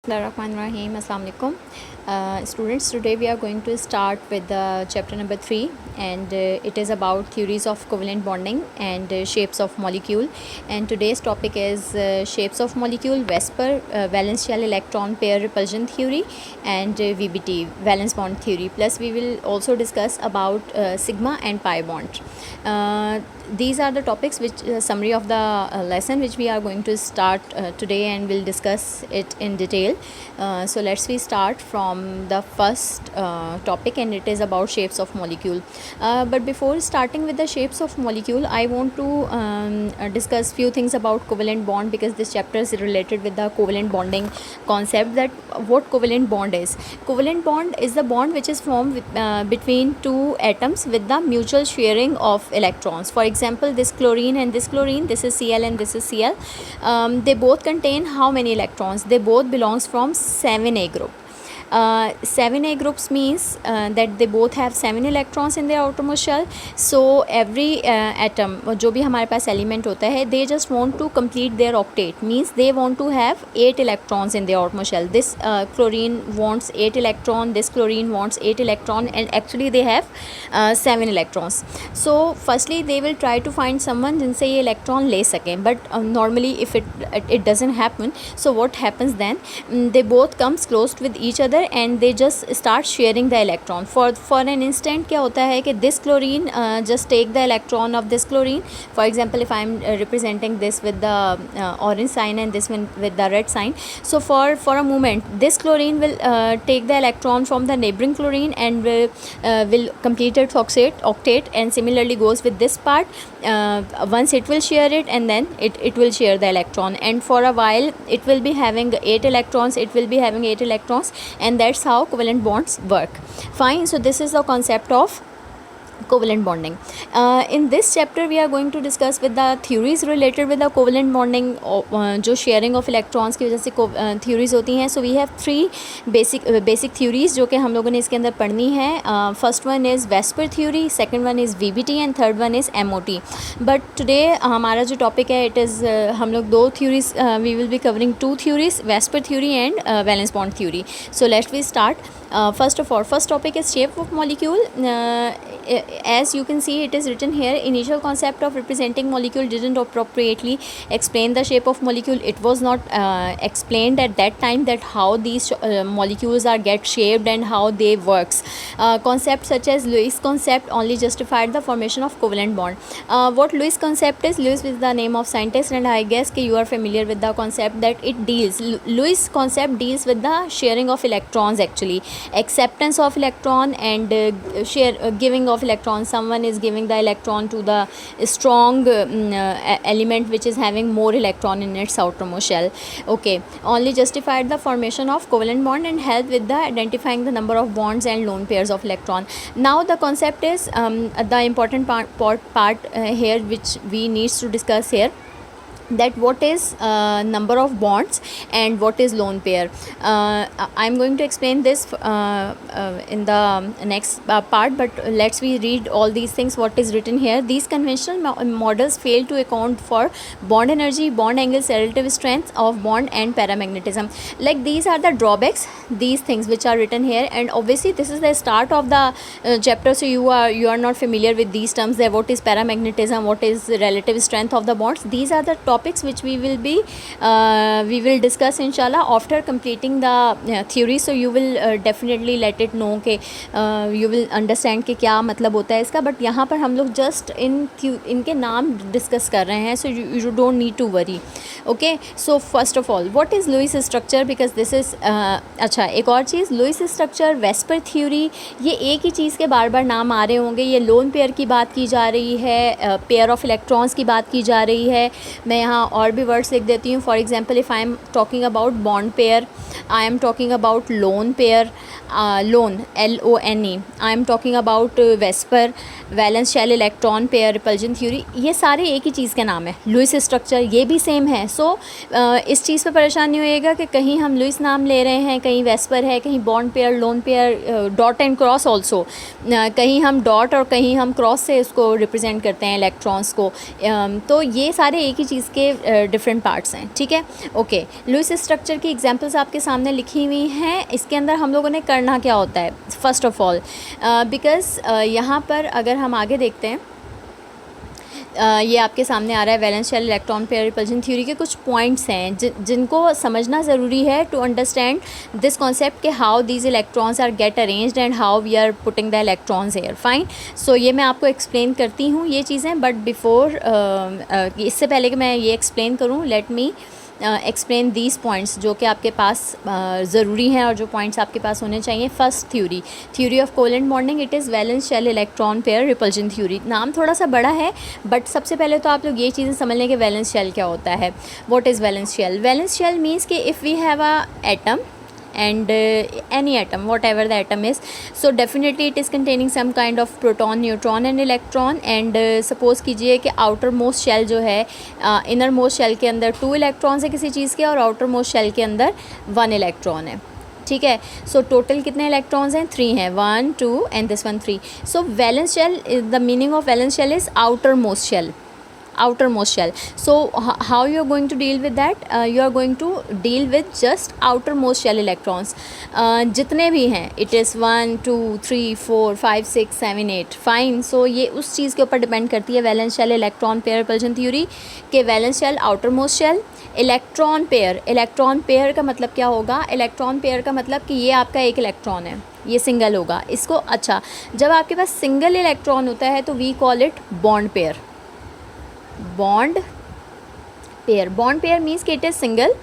Bismillahirrahmanirrahim. Assalamu alaikum. Students, today we are going to start with chapter number 3, and it is about theories of covalent bonding and shapes of molecule. And today's topic is shapes of molecule, VSEPR, valence shell electron pair repulsion theory, and VBT, valence bond theory. Plus we will also discuss about sigma and pi bond. These are the topics which summary of the lesson which we are going to start today, and we'll discuss it in detail. So let's we start from the first topic, and it is about shapes of molecule. But before starting with the shapes of molecule, I want to discuss few things about covalent bond, because this chapter is related with the covalent bonding concept. That what covalent bond is. Covalent bond is the bond which is formed with, between two atoms with the mutual sharing of electrons. For example, this chlorine and this chlorine, this is Cl and this is Cl. They both contain how many electrons? They both belongs from 7a group. 7a groups means that they both have 7 electrons in their outermost shell. So every atom, जो भी हमारे पास element होता है, they just want to complete their octet, means they want to have 8 electrons in their outermost shell. This chlorine wants 8 electron, this chlorine wants 8 electron, and actually they have 7 electrons. So firstly they will try to find someone जिनसे ये electron ले सकें, but normally if it doesn't happen, so what happens then? They both comes close with each other and they just start sharing the electron. For an instant क्या होता है कि this chlorine just take the electron of this chlorine. For example, if I am representing this with the orange sign and this one with the red sign, so for a moment this chlorine will take the electron from the neighboring chlorine and will complete its octet, and similarly goes with this part. Once it will share it, and then it will share the electron, and for a while it will be having 8 electrons, and that's how covalent bonds work. Fine. So this is the concept of covalent bonding. In this chapter we are going to discuss with the theories related with the covalent bonding, जो sharing of electrons की वजह से theories होती हैं. So we have 3 basic theories जो कि हम लोगों ने इसके अंदर पढ़नी है. First one is VSEPR theory, second one is VBT, and third one is MOT. But today हमारा जो topic है, it is हम लोग 2 theories, we will be covering 2 theories, VSEPR theory and valence bond theory. So let's we start. First of all, first topic is shape of molecule. As you can see, it is written here, initial concept of representing molecule didn't appropriately explain the shape of molecule. It was not explained at that time that how these molecules are get shaped and how they works. Concepts such as Lewis concept only justified the formation of covalent bond. What Lewis concept is? Lewis is the name of scientist, and I guess you are familiar with the concept that it deals. Lewis concept deals with the sharing of electrons, actually acceptance of electron and giving of electron. Someone is giving the electron to the strong element which is having more electron in its outermost shell. Okay, only justified the formation of covalent bond and help with the identifying the number of bonds and lone pairs of electron. Now the concept is the important part here which we need to discuss here, that what is number of bonds and what is lone pair. I am going to explain this in the next part, but let's we read all these things what is written here. These conventional models fail to account for bond energy, bond angles, relative strength of bond and paramagnetism. Like these are the drawbacks, these things which are written here, and obviously this is the start of the chapter, so you are not familiar with these terms, that what is paramagnetism, what is relative strength of the bonds. These are the topics which we will discuss inshallah after completing the theory. So you will definitely let it know कि you will understand कि क्या मतलब होता है इसका, but यहाँ पर हम लोग just इनके नाम discuss कर रहे हैं, so you don't need to worry. Okay, so first of all, what is Lewis structure? Because this is अच्छा, एक और चीज़, Lewis structure, VSEPR theory, ये एक ही चीज़ के बार बार नाम आ रहे होंगे. ये लोन पेयर की बात की जा रही है, पेयर ऑफ इलेक्ट्रॉन्स की बात की जा रही है. मैं यहाँ और भी वर्ड्स लिख देती हूँ. For example, if I am talking about bond pair, I am talking about lone pair, lone LONE, I am talking about VSEPR, valence shell electron pair repulsion theory. ये सारे एक ही चीज़ के नाम है. लुइस स्ट्रक्चर ये भी सेम है. सो इस चीज़ पे परेशान नहीं होइएगा कि कहीं हम लुइस नाम ले रहे हैं, कहीं वेस्पर है, कहीं bond pair, lone pair, dot and cross also, कहीं हम डॉट और कहीं हम क्रॉस से इसको रिप्रेजेंट करते हैं इलेक्ट्रॉन्स को. तो ये सारे एक ही चीज़ इसके डिफरेंट पार्ट्स हैं, ठीक है। ओके, लुईस स्ट्रक्चर की एग्जांपल्स आपके सामने लिखी हुई हैं। इसके अंदर हम लोगों ने करना क्या होता है, फ़र्स्ट ऑफ ऑल बिकॉज़ यहाँ पर अगर हम आगे देखते हैं, ये आपके सामने आ रहा है valence shell electron pair repulsion theory के कुछ पॉइंट्स हैं जिनको समझना ज़रूरी है टू अंडरस्टैंड दिस कॉन्सेप्ट के how these electrons are get arranged and how we are putting the electrons here. Fine, so ये मैं आपको एक्सप्लेन करती हूँ ये चीज़ें, बट बिफोर इससे पहले कि मैं ये एक्सप्लेन करूँ, let me explain these points जो कि आपके पास ज़रूरी हैं और जो पॉइंट्स आपके पास होने चाहिए। First theory of covalent bonding, it is valence shell electron pair repulsion theory. नाम थोड़ा सा बड़ा है, बट सबसे पहले तो आप लोग ये चीज़ें समझ लें कि वैलेंस शेल क्या होता है। What is valence shell? Valence shell means कि if we have a atom and any atom, whatever the atom is, so definitely it is containing some kind of proton, neutron and electron, and suppose कीजिए कि outer most shell जो है inner most shell के अंदर 2 electrons है किसी चीज़ के, और outer most shell के अंदर 1 electron है, ठीक है। सो टोटल कितने इलेक्ट्रॉन्स हैं? 3 हैं, 1 2 and this one 3। So valence shell, the meaning of valence shell is outermost shell, outermost shell. So how you are going to deal with that? You are going to deal with just outermost shell electrons, जितने भी हैं, it is 1 2 3 4 5 6 7 8। Fine, so ये उस चीज़ के ऊपर depend करती है valence shell electron pair repulsion theory के valence shell outermost shell electron pair का मतलब क्या होगा? इलेक्ट्रॉन पेयर का मतलब कि ये आपका एक इलेक्ट्रॉन है, ये सिंगल होगा इसको। अच्छा, जब आपके पास सिंगल इलेक्ट्रॉन होता है तो we call it bond pair. Bond pair means कि it is single,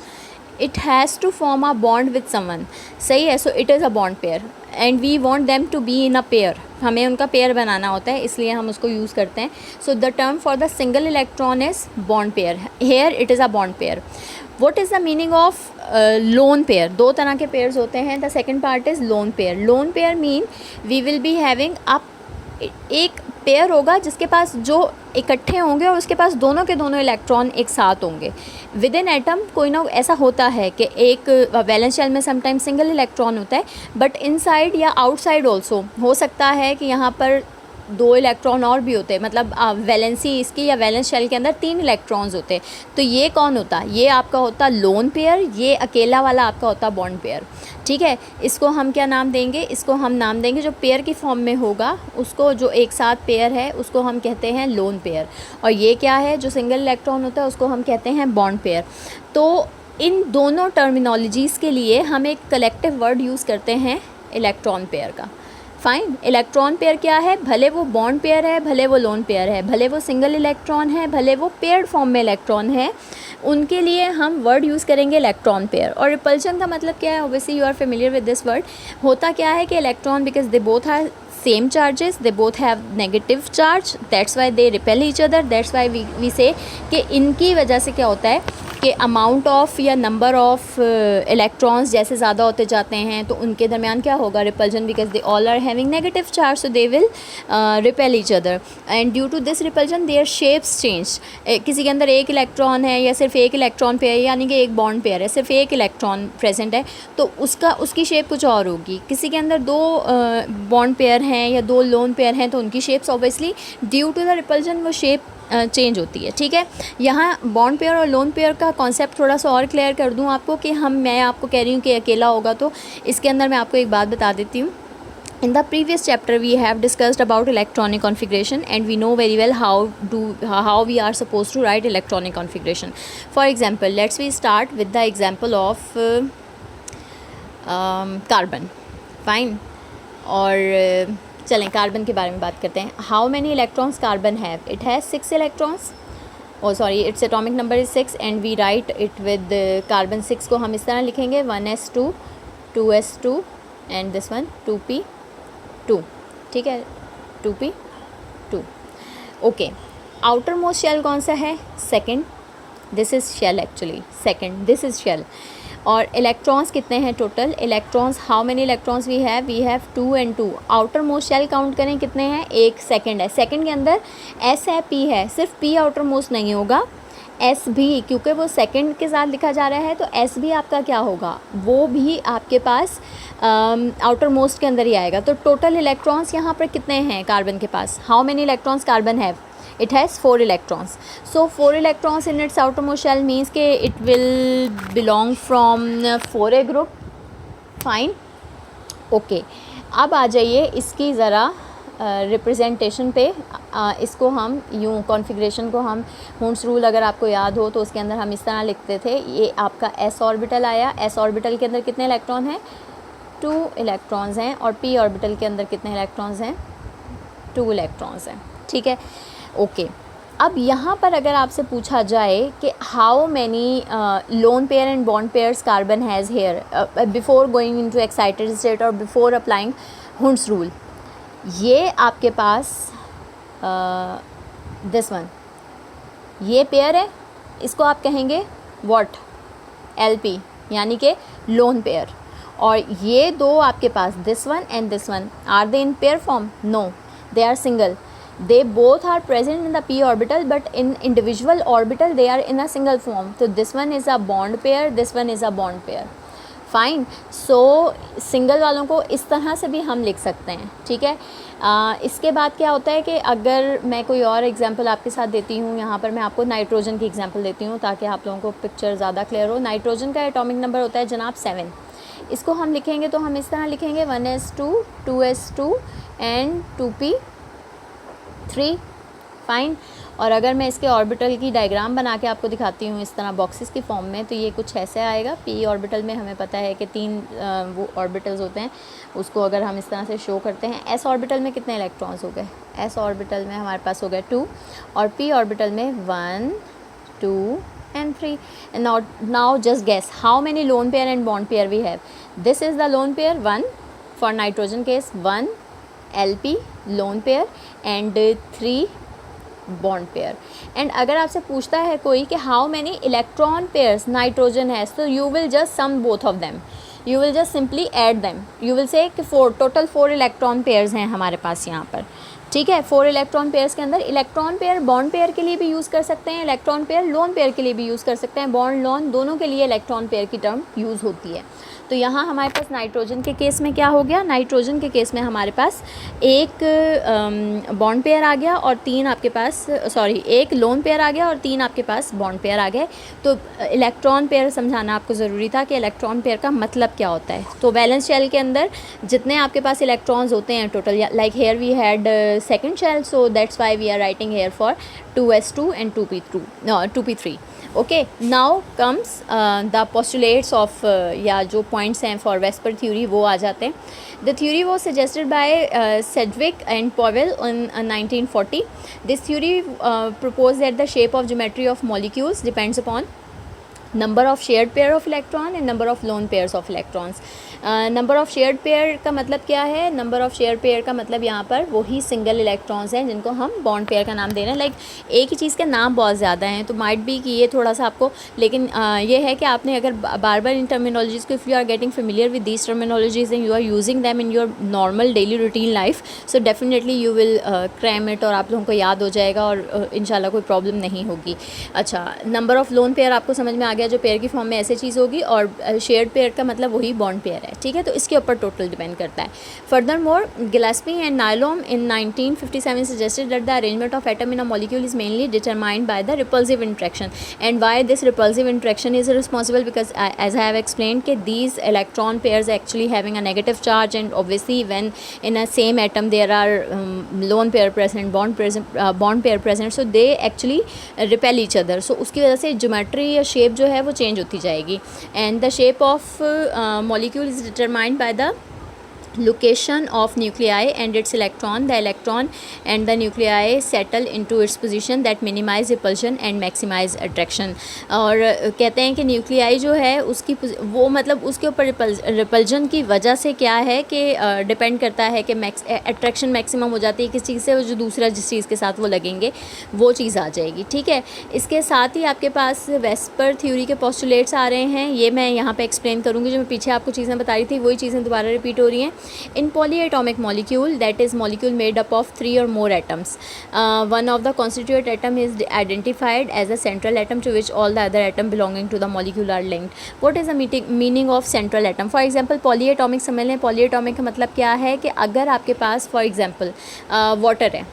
it has to form a bond with someone, सही है। So it is a bond pair and we want them to be in a pair, हमें उनका pair बनाना होता है, इसलिए हम उसको यूज़ करते हैं। So the term for the single electron is bond pair, here it is a bond pair. What is the meaning of lone pair? 2 तरह के पेयर्स होते हैं। The second part is lone pair. Lone pair mean we will be having एक pair होगा जिसके पास जो इकट्ठे होंगे और उसके पास दोनों के दोनों इलेक्ट्रॉन एक साथ होंगे। विद इन एटम कोई ना ऐसा होता है कि एक वैलेंस शेल में समटाइम सिंगल इलेक्ट्रॉन होता है, बट इनसाइड या आउटसाइड ऑल्सो हो सकता है कि यहाँ पर 2 इलेक्ट्रॉन और भी होते हैं, मतलब वैलेंसी इसकी या वैलेंस शेल के अंदर 3 इलेक्ट्रॉन्स होते हैं। तो ये कौन होता? ये आपका होता लोन पेयर, ये अकेला वाला आपका होता बॉन्ड पेयर, ठीक है। इसको हम क्या नाम देंगे? इसको हम नाम देंगे, जो पेयर की फॉर्म में होगा उसको, जो एक साथ पेयर है उसको हम कहते हैं लोन पेयर, और ये क्या है? जो सिंगल इलेक्ट्रॉन होता है उसको हम कहते हैं बॉन्ड पेयर। तो इन दोनों टर्मिनोलॉजीज़ के लिए हम एक कलेक्टिव वर्ड यूज़ करते हैं इलेक्ट्रॉन पेयर का। फाइन, इलेक्ट्रॉन पेयर क्या है? भले वो बॉन्ड पेयर है, भले वो लोन पेयर है, भले वो सिंगल इलेक्ट्रॉन है, भले वो पेयर्ड फॉर्म में इलेक्ट्रॉन है, उनके लिए हम वर्ड यूज़ करेंगे इलेक्ट्रॉन पेयर। और रिपल्शन का मतलब क्या है? Obviously you are familiar with this word. होता क्या है कि electron, because they both are same charges, they both have negative charge, that's why they repel each other, that's why we say कि इनकी वजह से क्या होता है कि अमाउंट ऑफ या नंबर ऑफ इलेक्ट्रॉन्स जैसे ज़्यादा होते जाते हैं तो उनके दरमियान क्या होगा? Repulsion, because they all are having negative charge, so they will repel each other, and due to this repulsion their shapes change. किसी के अंदर एक इलेक्ट्रॉन है या सिर्फ एक इलेक्ट्रॉन पेयर, यानी कि एक बॉन्ड पेयर है, सिर्फ एक इलेक्ट्रॉन प्रेजेंट है, तो उसकी शेप कुछ और होगी। किसी के अंदर 2 बॉन्ड पेयर हैं या 2 लोन पेयर हैं तो उनकी shapes obviously due to the repulsion वो शेप चेंज होती है, ठीक है। यहाँ बॉन्ड पेयर और लोन पेयर का कॉन्सेप्ट थोड़ा सा और क्लियर कर दूँ आपको कि मैं आपको कह रही हूँ कि अकेला होगा, तो इसके अंदर मैं आपको एक बात बता देती हूँ। In the previous chapter we have discussed about electronic configuration and we know very well how we are supposed to write electronic configuration. For example, let's we start with the example of carbon. Fine. और चलें carbon के बारे में बात करते हैं। How many electrons carbon have? It has 6 electrons. Oh sorry, it's atomic number is 6 and we write it with carbon 6 को हम इस तरह लिखेंगे 1s2 2s2 and this one 2p2, ठीक है, 2p2। Okay, outer most shell कौन सा है? Second, this is shell actually, second, this is shell. और इलेक्ट्रॉन्स कितने हैं total? Electrons, how many electrons we have 2 and 2। Outermost shell count करें कितने हैं? एक सेकंड है, सेकंड के अंदर एस है, पी है, सिर्फ पी आउटर मोस्ट नहीं होगा, एस भी, क्योंकि वो सेकंड के साथ लिखा जा रहा है तो एस भी आपका क्या होगा? वो भी आपके पास आउटर मोस्ट के अंदर ही आएगा। तो टोटल इलेक्ट्रॉन्स यहाँ पर कितने हैं कार्बन के पास? How many electrons carbon have? it has 4 electrons. So 4 electrons in its outermost shell means कि it will belong from 4a group. Fine. Okay अब आ जाइए इसकी ज़रा रिप्रेजेंटेशन पे. इसको हम यूँ कॉन्फ़िगरेशन को हम हुंड्स रूल अगर आपको याद हो तो उसके अंदर हम इस तरह लिखते थे. ये आपका s ऑर्बिटल आया. s ऑर्बिटल के अंदर कितने इलेक्ट्रॉन हैं? 2 इलेक्ट्रॉन्स हैं. और p ऑर्बिटल के अंदर कितने इलेक्ट्रॉन्स हैं? 2 इलेक्ट्रॉन्स हैं. ठीक है. ओके अब यहाँ पर अगर आपसे पूछा जाए कि how many lone pair and bond pairs carbon has here before going into excited state और बिफोर अप्लाइंग हुंड्स रूल, ये आपके पास दिस वन, ये पेयर है. इसको आप कहेंगे व्हाट? LP, यानी कि लोन पेयर. और ये दो आपके पास this one and this one, are they in pair form? No, they are single. They both are present in the p orbital, but in individual orbital they are in a single form. So this one is a bond pair, this one is a bond pair. Fine. So single वालों को इस तरह से भी हम लिख सकते हैं. ठीक है. इसके बाद क्या होता है कि अगर मैं कोई और एग्जांपल आपके साथ देती हूँ, यहाँ पर मैं आपको नाइट्रोजन की एग्जांपल देती हूँ ताकि आप लोगों को पिक्चर ज़्यादा क्लियर हो. नाइट्रोजन का एटॉमिक नंबर होता है जनाब 7. इसको हम लिखेंगे तो हम इस तरह लिखेंगे 1s2 2s2 and 2p3. Fine. और अगर मैं इसके ऑर्बिटल की डायग्राम बना के आपको दिखाती हूँ इस तरह बॉक्सेस की फॉर्म में, तो ये कुछ ऐसे आएगा. p ऑर्बिटल में हमें पता है कि 3 वो ऑर्बिटल्स होते हैं. उसको अगर हम इस तरह से शो करते हैं, s ऑर्बिटल में कितने इलेक्ट्रॉन्स हो गए? s ऑर्बिटल में हमारे पास हो गए 2 और p ऑर्बिटल में 1 2 and 3. and now just guess how many lone pair and bond pair we have. This is the lone pair 1 for nitrogen case, 1 LP lone pair and 3 bond pair. and अगर आपसे पूछता है कोई कि how many electron pairs nitrogen has, so you will just sum both of them, you will just simply add them, you will say कि total 4 electron pairs हैं हमारे पास यहाँ पर. ठीक है. 4 इलेक्ट्रॉन पेयर्स के अंदर इलेक्ट्रॉन पेयर बॉन्ड पेयर के लिए भी यूज़ कर सकते हैं, इलेक्ट्रॉन पेयर लोन पेयर के लिए भी यूज़ कर सकते हैं. बॉन्ड लोन दोनों के लिए इलेक्ट्रॉन पेयर की टर्म यूज़ होती है. तो यहाँ हमारे पास नाइट्रोजन के केस में क्या हो गया? नाइट्रोजन के केस में हमारे पास एक बॉन्ड पेयर आ गया और 3 आपके पास एक लोन पेयर आ गया और 3 आपके पास बॉन्ड पेयर आ गए. तो इलेक्ट्रॉन पेयर समझाना आपको ज़रूरी था कि इलेक्ट्रॉन पेयर का मतलब क्या होता है. तो वैलेंस शेल के अंदर जितने आपके पास इलेक्ट्रॉन्स होते हैं total, like here we had second shell, so that's why we are writing here for 2s2 and 2p3. okay, now comes the postulates of या जो points हैं for Vesper theory वो आ जाते हैं. The theory was suggested by Sedgwick and Powell in 1940. This theory proposed that the shape of geometry of molecules depends upon number of shared pair of electron and number of lone pairs of electrons. Number of shared pair का मतलब क्या है? Number of shared pair का मतलब यहाँ पर वही single electrons हैं जिनको हम बॉन्ड पेयर का नाम दे रहे हैं. लाइक एक ही चीज़ के नाम बहुत ज़्यादा हैं तो माइट बी कि ये थोड़ा सा आपको, लेकिन ये है कि आपने अगर बार बार इन टर्मिनोलॉजीज़ को, if you are getting familiar with these terminologies and you are using them in your normal daily routine life, so definitely you will cram it और आप लोगों को याद हो जाएगा और इंशाल्लाह कोई प्रॉब्लम नहीं होगी. अच्छा, नंबर ऑफ़ लोन पेयर आपको समझ में आ गया, जो पेयर की फॉर्म में ऐसे चीज़ होगी, और शेयर्ड पेयर का मतलब वही बॉन्ड पेयर है. ठीक है. तो इसके ऊपर टोटल डिपेंड करता है. Furthermore, Gillespie and Nyholm in 1957 suggested that the arrangement of atom in a molecule is mainly determined by the repulsive interaction. And why this repulsive interaction is responsible? Because as I have explained that these electron pairs actually having a negative charge, and obviously when in a same atom there are lone pair present, bond pair present, so they actually repel each other. So उसकी वजह से geometry या shape जो है वो change होती जाएगी. And the shape of molecule is determined by the location of nuclei and its electron. The electron and the nuclei settle into its position that minimize repulsion and maximize attraction. और कहते हैं कि nuclei जो है उसकी वो मतलब उसके ऊपर रिपल्जन की वजह से क्या है कि डिपेंड करता है कि अट्रैक्शन मैक्सिमम हो जाती है किस चीज़ से, जो दूसरा जिस चीज़ के साथ वो लगेंगे वो चीज़ आ जाएगी. ठीक है. इसके साथ ही आपके पास वेस्पर थ्योरी के पोस्टुलेट्स आ रहे हैं. ये मैं यहाँ पे एक्सप्लेन करूँगी. जो मैं पीछे आपको चीज़ें बता रही थी वही चीज़ें दोबारा रिपीट हो रही हैं. In polyatomic molecule, that is molecule made up of 3 or more atoms, one of the constituent atom is identified as a central atom to which all the other atom belonging to the molecule are linked. What is the meaning of central atom? For example, polyatomic समझ लें. polyatomic का मतलब क्या है कि अगर आपके पास for example water है,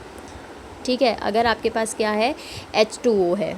ठीक है। अगर आपके पास क्या है, H2O है,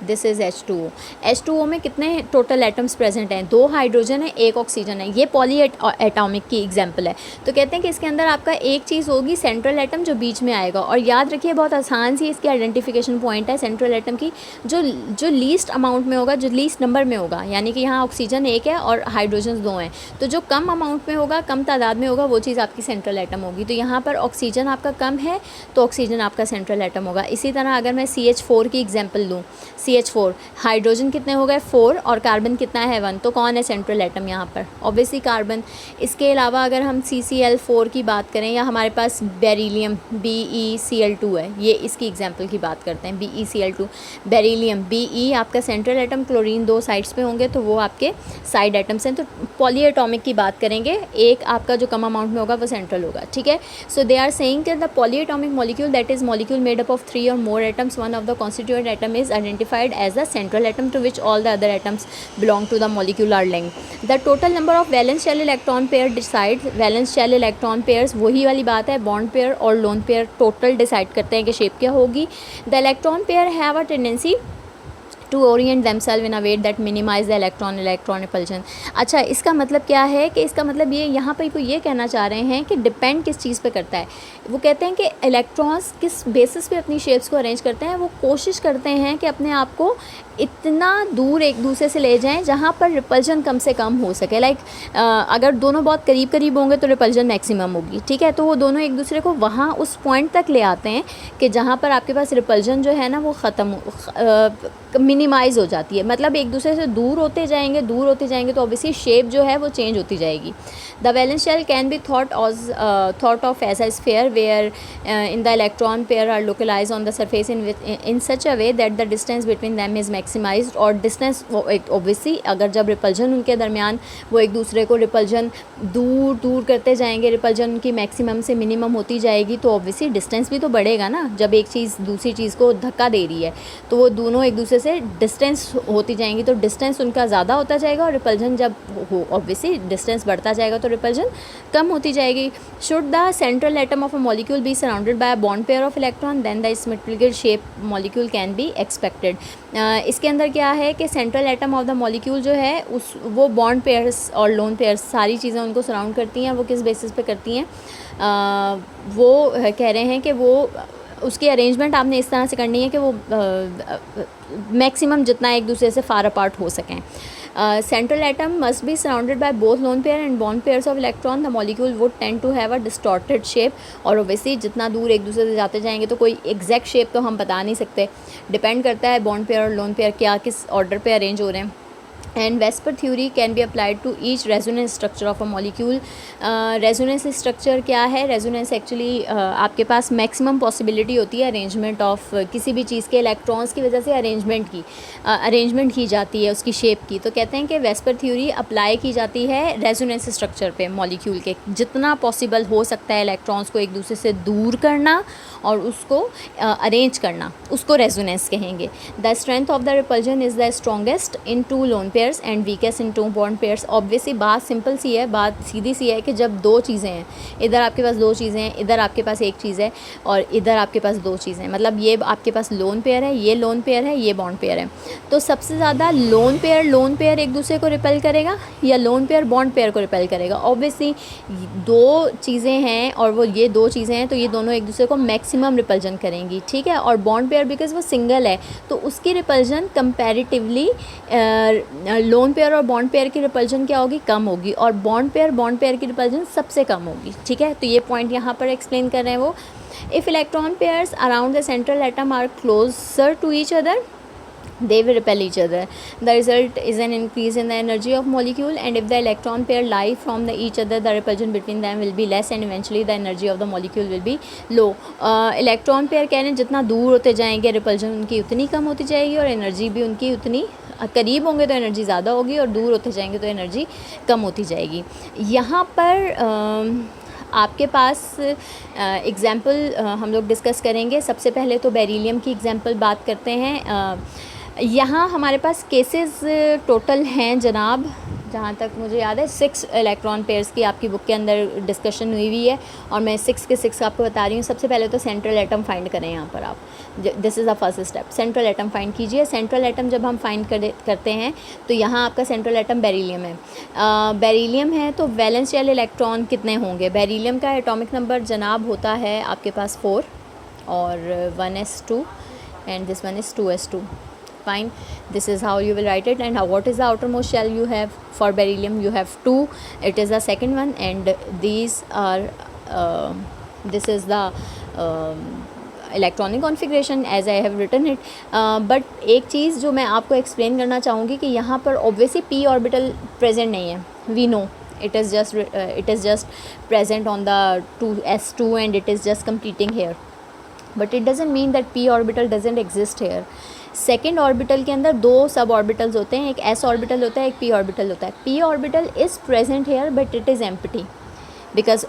दिस इज़ H2O। H2O में कितने टोटल एटम्स प्रेजेंट हैं, 2 हाइड्रोजन है, 1 ऑक्सीजन है। ये पॉली एटॉमिक की एग्जांपल है। तो कहते हैं कि इसके अंदर आपका एक चीज़ होगी सेंट्रल एटम जो बीच में आएगा। और याद रखिए बहुत आसान सी इसकी आइडेंटिफिकेशन पॉइंट है सेंट्रल एटम की, जो लीस्ट अमाउंट में होगा, जो लीस्ट नंबर में होगा, यानी कि यहाँ ऑक्सीजन 1 है और हाइड्रोजन 2 हैं, तो जो कम अमाउंट में होगा, कम तादाद में होगा, वो चीज़ आपकी सेंट्रल एटम होगी। तो यहाँ पर ऑक्सीजन आपका कम है तो ऑक्सीजन आपका सेंट्रल एटम होगा। इसी तरह अगर मैं CH4 की एग्जांपल लूँ, CH4 हाइड्रोजन कितने हो गए 4 और कार्बन कितना है 1, तो कौन है सेंट्रल एटम यहाँ पर, ऑब्वियसली कार्बन। इसके अलावा अगर हम CCl4 की बात करें, या हमारे पास बेरिलियम BeCl2 है, ये इसकी एग्जांपल की बात करते हैं, BeCl2 बेरिलियम, Be आपका सेंट्रल एटम, क्लोरीन 2 साइड्स पे होंगे तो वो आपके साइड एटम्स हैं। तो पॉली एटॉमिक की बात करेंगे, एक आपका जो कम अमाउंट में होगा वो सेंट्रल होगा, ठीक है। So they are saying that the polyatomic molecule that is molecule made up of 3 or more atoms, one of the constituent atom is identified as the central atom to which all the other atoms belong to the molecular length. The total number of valence shell electron pair decides, valence shell electron pairs वही वाली बात है, bond pair और lone pair total decide करते हैं कि shape क्या होगी। The electron pair have a tendency to orient themselves in a way that minimize the electron repulsion। अच्छा, इसका मतलब क्या है कि इसका मतलब ये यहाँ पर ये कहना चाह रहे हैं कि डिपेंड किस चीज़ पे करता है। वो कहते हैं कि इलेक्ट्रॉन्स किस बेसिस पे अपनी शेप्स को अरेंज करते हैं, वो कोशिश करते हैं कि अपने आप को इतना दूर एक दूसरे से ले जाएं जहाँ पर रिपल्जन कम से कम हो सके। लाइक अगर दोनों बहुत करीब करीब होंगे तो रिपल्जन मैक्सिमम होगी, ठीक है। तो वो दोनों एक दूसरे को वहाँ उस पॉइंट तक ले आते हैं कि जहाँ पर आपके पास रिपल्जन जो है ना वो ख़त्म मिनिमाइज़ हो जाती है। मतलब एक दूसरे से दूर होते जाएंगे तो ऑब्वियसली शेप जो है वो चेंज होती जाएगी। The valence shell can be thought of as a sphere where in the electron pair are localize on the surface in such a way that the distance between them is maximized. और distance obviously अगर जब repulsion उनके दरमियान वो एक दूसरे को repulsion दूर करते जाएंगे, रिपल्जन उनकी मैक्सिमम से मिनिमम होती जाएगी, तो ऑब्वियसली डिस्टेंस भी तो बढ़ेगा ना। जब एक चीज़ दूसरी चीज़ को धक्का दे रही है तो वो दोनों एक दूसरे से डिस्टेंस होती जाएंगी, तो डिस्टेंस उनका ज़्यादा होता जाएगा। और रिपल्जन जब हो ऑब्वियसली डिस्टेंस बढ़ता जाएगा तो रिपल्जन कम होती जाएगी। Should the central atom of a molecule be surrounded by a bond pair of electron then the symmetrical shape molecule can be expected. इसके अंदर क्या है कि central atom of the molecule जो है वो बॉन्ड पेयर्स और लोन पेयर्स सारी चीज़ें उनको सराउंड करती हैं। वो किस बेसिस पे करती हैं, वो कह रहे हैं कि वो उसकी अरेंजमेंट आपने इस तरह से करनी है कि वो मैक्सिमम जितना एक दूसरे से फार अपार्ट हो सकें। Central atom must be surrounded by both lone pair and bond pairs of electron. The molecule would tend to have a distorted shape. और ओबियसली जितना दूर एक दूसरे से जाते जाएंगे तो कोई एग्जैक्ट शेप तो हम बता नहीं सकते, डिपेंड करता है बॉन्ड पेयर और लोन पेयर क्या किस ऑर्डर पे अरेंज हो रहे हैं। And VSEPR theory can be applied to each resonance structure of a molecule. Resonance structure क्या है, रेजोनेंस एक्चुअली आपके पास मैक्सिमम पॉसिबिलिटी होती है अरेंजमेंट ऑफ किसी भी चीज़ के इलेक्ट्रॉन्स की वजह से अरेंजमेंट की जाती है उसकी शेप की। तो कहते हैं कि वेस्पर थ्योरी अप्लाई की जाती है रेजोनेंस स्ट्रक्चर पे मॉलिक्यूल के, जितना पॉसिबल हो सकता है इलेक्ट्रॉन्स को एक दूसरे से दूर करना और उसको अरेंज करना, उसको रेजोनेंस कहेंगे। The strength of the repulsion is the strongest in two lone pairs and weakest in two bond pairs. Obviously बात सिंपल सी है, बात सीधी सी है कि जब दो चीज़ें हैं, इधर आपके पास दो चीज़ें हैं, इधर आपके पास एक चीज़ है और इधर आपके पास दो चीज़ें हैं, मतलब ये आपके पास लोन पेयर है, ये लोन पेयर है, ये बॉन्ड पेयर है, तो सबसे ज़्यादा लोन पेयर एक दूसरे को रिपेल करेगा या लोन पेयर बॉन्ड पेयर को रिपेल करेगा। ऑब्वियसली दो चीज़ें हैं और वो ये दो चीज़ें हैं तो ये दोनों एक दूसरे को मैक्सिमम रिपल्जन करेंगी, ठीक है। और बॉन्ड पेयर बिकॉज वो सिंगल है तो उसकी रिपल्जन कंपैरेटिवली लोन पेयर और बॉन्ड पेयर की रिपल्जन क्या होगी, कम होगी, और बॉन्ड पेयर की रिपल्जन सबसे कम होगी, ठीक है। तो ये पॉइंट यहाँ पर एक्सप्लेन कर रहे हैं वो। If electron pairs around the central atom are closer to each other they will repel each other. The result is an increase in the energy of molecule, and if the electron pair lie from each other, the repulsion between them will be less and eventually the energy of the molecule will be low. Electron pair कह रहे हैं जितना दूर होते जाएंगे repulsion उनकी उतनी कम होती जाएगी और एनर्जी भी उनकी उतनी, करीब होंगे तो एनर्जी ज़्यादा होगी और दूर होते जाएंगे तो एनर्जी कम होती जाएगी। यहाँ पर आपके पास एग्ज़ाम्पल हम लोग डिस्कस करेंगे। सबसे पहले तो बेरिलियम की एग्ज़ाम्पल बात करते हैं। यहाँ हमारे पास केसेस टोटल हैं जनाब जहाँ तक मुझे याद है 6 इलेक्ट्रॉन पेयर्स की आपकी बुक के अंदर डिस्कशन हुई है और मैं 6 के 6 आपको बता रही हूँ। सबसे पहले तो सेंट्रल एटम फाइंड करें यहाँ पर आप, this is the first step. Central atom find कीजिए। सेंट्रल एटम जब हम फाइंड करते हैं तो यहाँ आपका सेंट्रल एटम बेरिलियम है। बेरिलियम है तो वैलेंस शेल इलेक्ट्रॉन कितने होंगे? बेरिलियम का एटॉमिक नंबर जनाब होता है आपके पास 4 और 1s2 and this one is 2s2. Fine, this is how you will write it. And what is the outermost shell you have for beryllium? You have 2, it is the second one, and these are this is the electronic configuration as I have written it. But एक चीज़ जो मैं आपको explain करना चाहूँगी कि यहाँ पर ऑब्वियसली p ऑर्बिटल प्रेजेंट नहीं है, we know it is just present on the 2s2 and it is just completing here, but it doesn't mean that p orbital doesn't exist here. Second orbital के अंदर 2 sub orbitals होते हैं, एक s orbital होता है, एक p orbital होता है। p orbital is present hair but it is empty because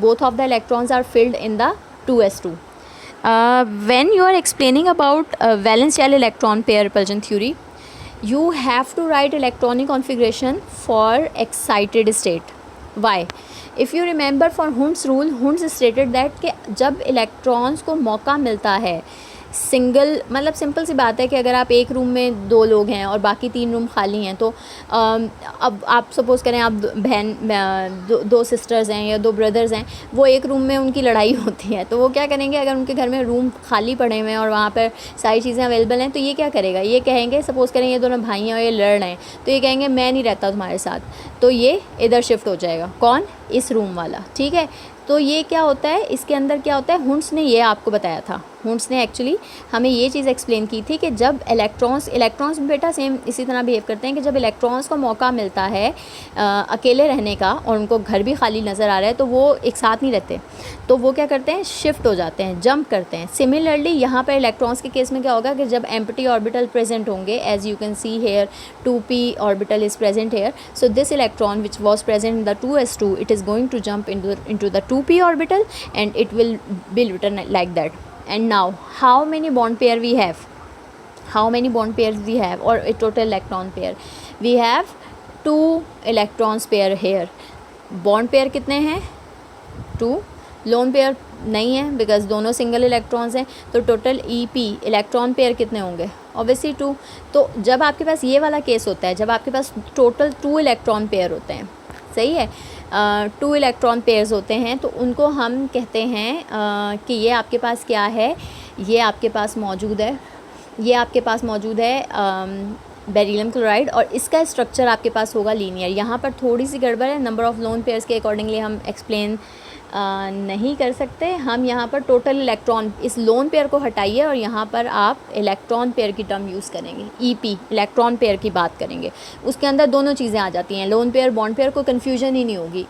both of the electrons are filled in the 2s2. When you are explaining about valence shell electron pair repulsion theory, you have to write electronic configuration for excited state. Why? If you remember for Hund's rule, Hund's stated that कि जब electrons को मौका मिलता है single, मतलब simple सी बात है कि अगर आप एक रूम में 2 लोग हैं और बाकी 3 रूम खाली हैं तो अब आप सपोज़ करें आप दो सिस्टर्स हैं या 2 ब्रदर्स हैं, वो एक रूम में उनकी लड़ाई होती है तो वो क्या करेंगे, अगर उनके घर में रूम खाली पड़े हुए हैं और वहाँ पर सारी चीज़ें अवेलेबल हैं तो ये क्या करेगा, ये कहेंगे सपोज़ करें ये दोनों भाई हैं और ये लड़ रहे हैं तो ये कहेंगे मैं नहीं रहता तुम्हारे साथ, तो ये इधर शिफ्ट हो जाएगा। कौन? इस रूम वाला। ठीक है, तो ये क्या होता है, इसके अंदर क्या होता है, हुंड्स ने ये आपको बताया था। हुंड्स ने एक्चुअली हमें ये चीज़ एक्सप्लेन की थी कि जब इलेक्ट्रॉन्स बेटा सेम इसी तरह बिहेव करते हैं कि जब इलेक्ट्रॉन्स को मौका मिलता है अकेले रहने का और उनको घर भी खाली नज़र आ रहा है तो वो एक साथ नहीं रहते, तो वो क्या करते हैं, शिफ्ट हो जाते हैं, जंप करते हैं। सिमिलरली यहाँ पर इलेक्ट्रॉन्स के केस में क्या होगा कि जब एम्प्टी ऑर्बिटल प्रेजेंट होंगे, as you can see here 2p orbital is present here, so this electron which was present in the 2s2 it is going to jump into the 2p orbital and it will be written like that. And now how many bond pair we have? How many bond pairs we have, or a total electron pair? We have 2 electrons pair here. Bond pair कितने हैं? 2. Lone pair नहीं है because दोनों single electrons हैं, तो total EP electron pair कितने होंगे? Obviously 2। तो जब आपके पास ये वाला केस होता है, जब आपके पास टोटल 2 इलेक्ट्रॉन पेयर होते हैं, सही है, 2 इलेक्ट्रॉन पेयर्स होते हैं तो उनको हम कहते हैं कि ये आपके पास क्या है, ये आपके पास मौजूद है, ये आपके पास मौजूद है बेरिलियम क्लोराइड और इसका स्ट्रक्चर आपके पास होगा लीनियर। यहाँ पर थोड़ी सी गड़बड़ है, नंबर ऑफ़ लोन पेयर्स के अकॉर्डिंगली हम एक्सप्लेन नहीं कर सकते। हम यहाँ पर टोटल इलेक्ट्रॉन, इस लोन पेयर को हटाइए और यहाँ पर आप इलेक्ट्रॉन पेयर की टर्म यूज़ करेंगे, EP इलेक्ट्रॉन पेयर की बात करेंगे। उसके अंदर दोनों चीज़ें आ जाती हैं, लोन पेयर बॉन्ड पेयर, को कन्फ्यूजन ही नहीं होगी,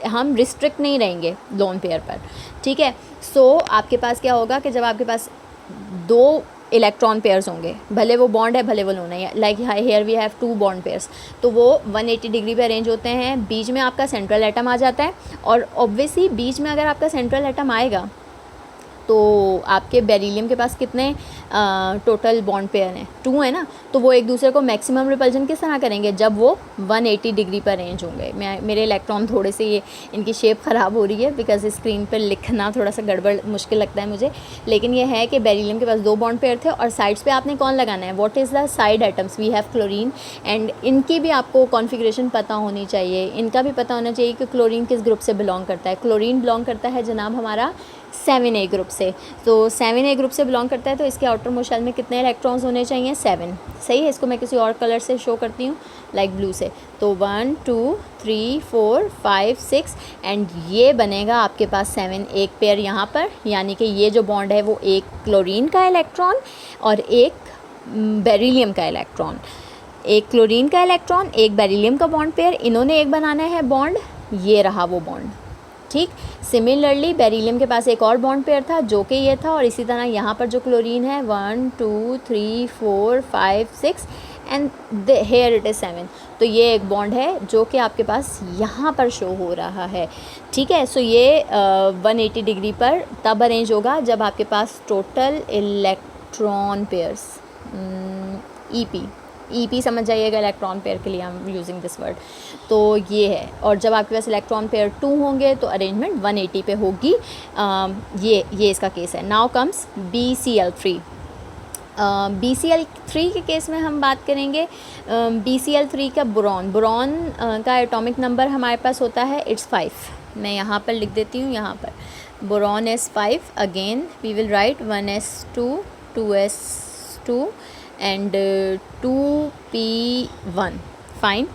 हम रिस्ट्रिक्ट नहीं रहेंगे लोन पेयर पर। ठीक है, सो आपके पास क्या होगा कि जब आपके पास 2 इलेक्ट्रॉन पेयर्स होंगे, भले वो बॉन्ड है भले वो लोन है, like here we have 2 bond pairs, तो वो 180 डिग्री पे अरेंज होते हैं। बीच में आपका सेंट्रल एटम आ जाता है और ऑब्वियसली बीच में अगर आपका सेंट्रल एटम आएगा तो आपके बेरिलियम के पास कितने टोटल बॉन्ड पेयर हैं? 2 है ना, तो वो एक दूसरे को मैक्सिमम रिपल्जन किस तरह करेंगे, जब वो 180 डिग्री पर अरेंज होंगे। मेरे इलेक्ट्रॉन थोड़े से ये इनकी शेप ख़राब हो रही है बिकॉज स्क्रीन पर लिखना थोड़ा सा गड़बड़ मुश्किल लगता है मुझे, लेकिन ये है कि बेरिलियम के पास 2 बॉन्ड पेयर थे और साइड्स पे आपने कौन लगाना है, what is the side atoms, we have chlorine, and इनकी भी आपको कॉन्फ़िगरेशन पता होनी चाहिए, इनका भी पता होना चाहिए कि क्लोरीन किस ग्रुप से बिलोंग करता है। क्लोरीन बिलोंग करता है जनाब हमारा 7A ग्रुप से, तो 7A ग्रुप से बिलोंग करता है तो इसके आउटर मोस्ट शेल में कितने इलेक्ट्रॉन्स होने चाहिए? 7। सही है, इसको मैं किसी और कलर से शो करती हूँ, लाइक ब्लू से, तो 1 2 3 4 5 6 एंड ये बनेगा आपके पास 7 एक पेयर यहाँ पर, यानी कि ये जो बॉन्ड है वो एक क्लोरीन का इलेक्ट्रॉन और एक बेरिलियम का इलेक्ट्रॉन, एक क्लोरीन का इलेक्ट्रॉन एक बेरिलियम का बॉन्ड पेयर, इन्होंने एक बनाना है बॉन्ड, ये रहा वो बॉन्ड। ठीक, सिमिलरली बेरिलियम के पास एक और बॉन्ड पेयर था जो कि ये था, और इसी तरह यहाँ पर जो क्लोरीन है 1 2 3 4 5 6 एंड हेयर इट इज़ 7, तो ये एक बॉन्ड है जो कि आपके पास यहाँ पर शो हो रहा है। ठीक है, सो ये 180 डिग्री पर तब अरेंज होगा जब आपके पास total electron pairs EP EP समझ जाइएगा, इलेक्ट्रॉन पेयर के लिए I am using this word. तो ये है, और जब आपके पास इलेक्ट्रॉन पेयर 2 होंगे तो अरेंजमेंट 180 पे होगी। ये इसका केस है। Now comes BCl3। BCl3 के केस में हम बात करेंगे। BCl3 का बोरॉन का एटॉमिक नंबर हमारे पास होता है, इट्स 5। मैं यहाँ पर लिख देती हूँ, यहाँ पर boron is 5। Again we will write 1s2 2s2 and 2p1। Fine.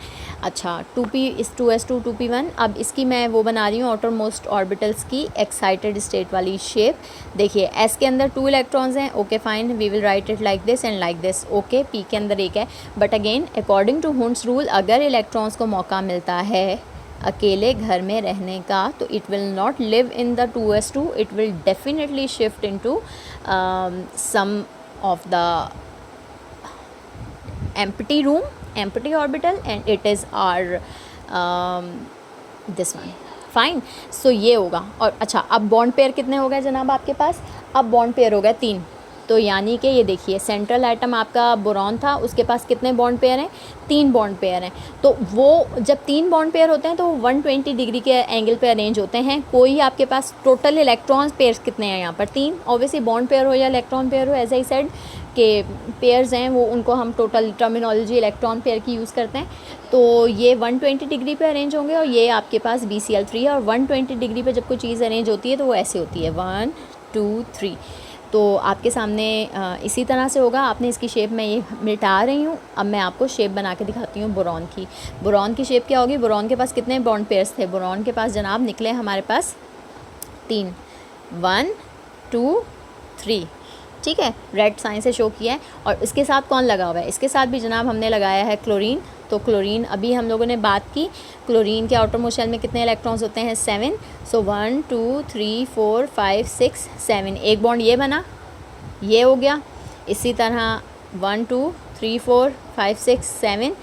अच्छा, 2p इस 2s2 2p1। अब इसकी मैं वो बना रही हूँ आउटर मोस्ट ऑर्बिटल्स की एक्साइटेड स्टेट वाली शेप। देखिए s के अंदर 2 इलेक्ट्रॉन्स हैं, okay fine, we will write it like this and like this. Okay, p के अंदर एक है, but again according to Hund's rule अगर इलेक्ट्रॉन्स को मौका मिलता है अकेले घर में रहने का तो it will not live in the 2s2, it will definitely shift into some of the empty orbital and it is our this one। Fine. So ये होगा। और अच्छा, अब बॉन्ड पेयर कितने हो गए जनाब आपके पास? अब बॉन्ड पेयर हो गए 3। तो यानी कि ये देखिए सेंट्रल एटम आपका बोरॉन था, उसके पास कितने बॉन्ड पेयर हैं? 3 बॉन्ड पेयर हैं। तो वो जब 3 बॉन्ड पेयर होते हैं तो वो 120 डिग्री के एंगल पे अरेंज होते हैं। कोई आपके पास टोटल इलेक्ट्रॉन्स पेयर्स कितने हैं यहाँ पर? 3। ऑब्वियसली बॉन्ड पेयर हो या इलेक्ट्रॉन पेयर हो, एज आई सेड के पेयर्स हैं वो, उनको हम टोटल टर्मिनोलॉजी इलेक्ट्रॉन पेयर की यूज़ करते हैं। तो ये 120 डिग्री पे अरेंज होंगे और ये आपके पास BCl3 है। और 120 डिग्री पे जब कोई चीज़ अरेंज होती है तो वो ऐसे होती है 1 2 3। तो आपके सामने इसी तरह से होगा। आपने इसकी शेप मैं ये मिटा रही हूँ। अब मैं आपको शेप बना के दिखाती हूँ बोरॉन की। बोरॉन की शेप क्या होगी? बोरॉन के पास कितने बॉन्ड पेयर्स थे? बोरॉन के पास जनाब निकले हमारे पास 3, 1 2 3। ठीक है, रेड साइन से शो किया है। और इसके साथ कौन लगा हुआ है? इसके साथ भी जनाब हमने लगाया है क्लोरीन। तो क्लोरीन अभी हम लोगों ने बात की, क्लोरीन के आउटर मोस्ट शेल में कितने इलेक्ट्रॉन्स होते हैं? 7। सो 1 2 3 4 5 6 7। एक बॉन्ड ये बना, ये हो गया। इसी तरह 1 2 3 4 5 6 7,